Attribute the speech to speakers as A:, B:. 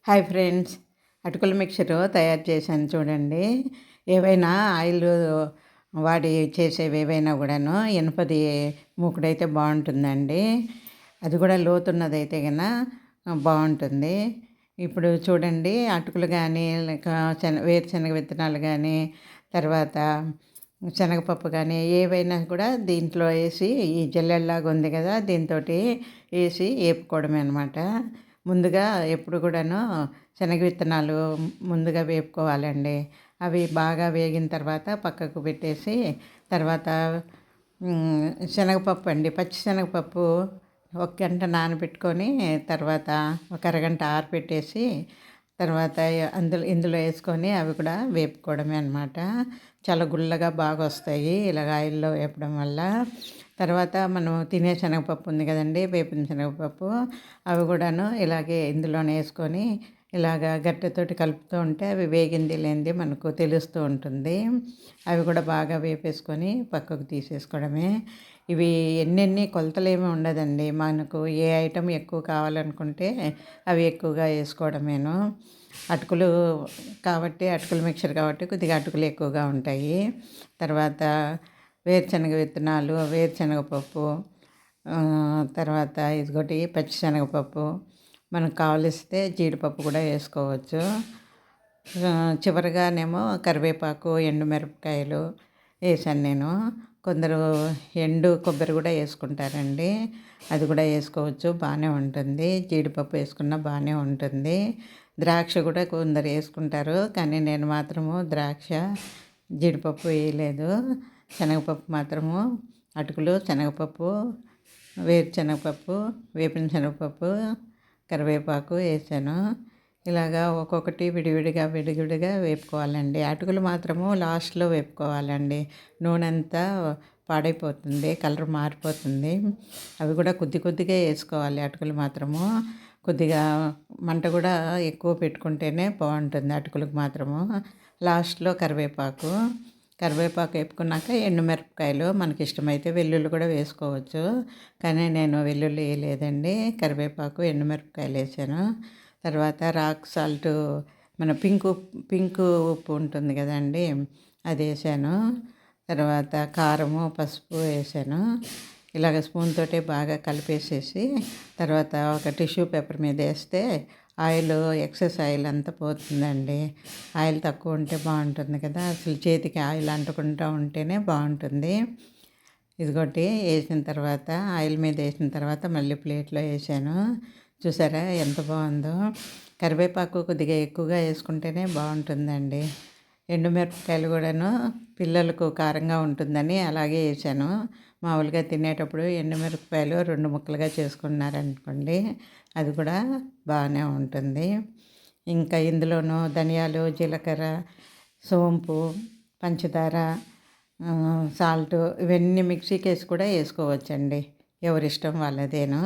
A: Hi friends, అటుకుల mixture తయారు చేశాను చూడండి. ఏవైనా ఆయిల్ వాడి చేసేవి ఏవైనా కూడాను ఇనుపది మూకుడైతే బాగుంటుందండి. అది కూడా లోతున్నదైతే బాగుంటుంది. ఇప్పుడు చూడండి, అటుకులు కానీ లేక వేరుశనగ విత్తనాలు కానీ, తర్వాత శనగపప్పు కానీ ఏవైనా కూడా దీంట్లో వేసి, ఈ జల్లెల్లాగా ఉంది కదా, దీంతో వేసి వేపుకోవడమే అనమాట. ముందుగా ఎప్పుడు కూడాను శనగ విత్తనాలు ముందుగా వేపుకోవాలండి. అవి బాగా వేగిన తర్వాత పక్కకు పెట్టేసి, తర్వాత శనగపప్పు అండి, పచ్చి శనగపప్పు ఒక గంట నానబెట్టుకొని, తర్వాత ఒక అరగంట ఆరబెట్టేసి, తర్వాత ఇందులో వేసుకొని అవి కూడా వేపుకోవడమే అనమాట. చాలా గుల్లగా బాగా వస్తాయి ఇలాగ ఆయిల్లో వేపడం వల్ల. తర్వాత మనం తినే శనగపప్పు ఉంది కదండి, వేపిన శనగపప్పు, అవి కూడాను ఇలాగే ఇందులోనే వేసుకొని ఇలాగ గట్టెతోటి కలుపుతూ ఉంటే అవి వేగింది లేనిది మనకు తెలుస్తూ ఉంటుంది. అవి కూడా బాగా వేపేసుకొని పక్కకు తీసేసుకోవడమే. ఇవి ఎన్నెన్ని కొలతలేమీ ఉండదండి. మనకు ఏ ఐటెం ఎక్కువ కావాలనుకుంటే అవి ఎక్కువగా వేసుకోవడమేను. అటుకులు కాబట్టి, అటుకుల మిక్చర్ కాబట్టి కొద్దిగా అటుకులు ఎక్కువగా ఉంటాయి. తర్వాత వేరుశనగ విత్తనాలు, వేరుశనగపప్పు, తర్వాత ఇదిగోటి పచ్చిశనగపప్పు, మనకు కావలిస్తే జీడిపప్పు కూడా వేసుకోవచ్చు. చివరిగానేమో కరివేపాకు, ఎండుమిరపకాయలు వేసాను నేను. కొందరు ఎండు కొబ్బరి కూడా వేసుకుంటారండి, అది కూడా వేసుకోవచ్చు, బాగానే ఉంటుంది. జీడిపప్పు వేసుకున్నా బాగానే ఉంటుంది. ద్రాక్ష కూడా కొందరు వేసుకుంటారు, కానీ నేను మాత్రము ద్రాక్ష, జీడిపప్పు వేయలేదు. శనగపప్పు మాత్రము, అటుకులు, శనగపప్పు, వేరుశనగపప్పు, వేపిన శనగపప్పు, కరివేపాకు వేసాను. ఇలాగా ఒక్కొక్కటి విడివిడిగా వేపుకోవాలండి. అటుకులు మాత్రము లాస్ట్లో వేపుకోవాలండి. నూనె అంతా పాడైపోతుంది, కలర్ మారిపోతుంది. అవి కూడా కొద్దిగా వేసుకోవాలి అటుకులు మాత్రము. కొద్దిగా మంట కూడా ఎక్కువ పెట్టుకుంటేనే బాగుంటుంది అటుకులకు మాత్రము. లాస్ట్లో కరివేపాకు వేపుకున్నాక ఎండుమిరపకాయలు, మనకి ఇష్టమైతే వెల్లుల్లి కూడా వేసుకోవచ్చు, కానీ నేను వెల్లుల్లి వేయలేదండి. కరివేపాకు, ఎండుమిరపకాయలు వేసాను. తర్వాత రాక్ సాల్ట్, మన పింక్ ఉప్పు ఉంటుంది కదండి, అది వేసాను. తర్వాత కారము, పసుపు వేసాను. ఇలాగ స్పూన్ తోటి బాగా కలిపేసేసి, తర్వాత ఒక టిష్యూ పేపర్ మీద వేస్తే ఆయిల్, ఎక్సెస్ ఆయిల్ అంతా పోతుందండి. ఆయిల్ తక్కువ ఉంటే బాగుంటుంది కదా, అసలు చేతికి ఆయిల్ అంటుకుంటూ ఉంటేనే బాగుంటుంది. ఇదిగోటి వేసిన తర్వాత, ఆయిల్ మీద వేసిన తర్వాత మళ్ళీ ప్లేట్లో వేసాను. చూసారా ఎంత బాగుందో. కరివేపాకు కొద్దిగా ఎక్కువగా వేసుకుంటేనే బాగుంటుందండి. ఎండుమిరపకాయలు కూడాను పిల్లలకు కారంగా ఉంటుందని అలాగే వేసాను. మామూలుగా తినేటప్పుడు ఎండుమిరపకాయలు 2 ముక్కలుగా చేసుకున్నారనుకోండి, అది కూడా బాగానే ఉంటుంది. ఇంకా ఇందులోనూ ధనియాలు, జీలకర్ర, సోంపు, పంచదార, సాల్ట్, ఇవన్నీ మిక్సీకి వేసి కూడా వేసుకోవచ్చండి. ఎవరిష్టం వాళ్ళదేను.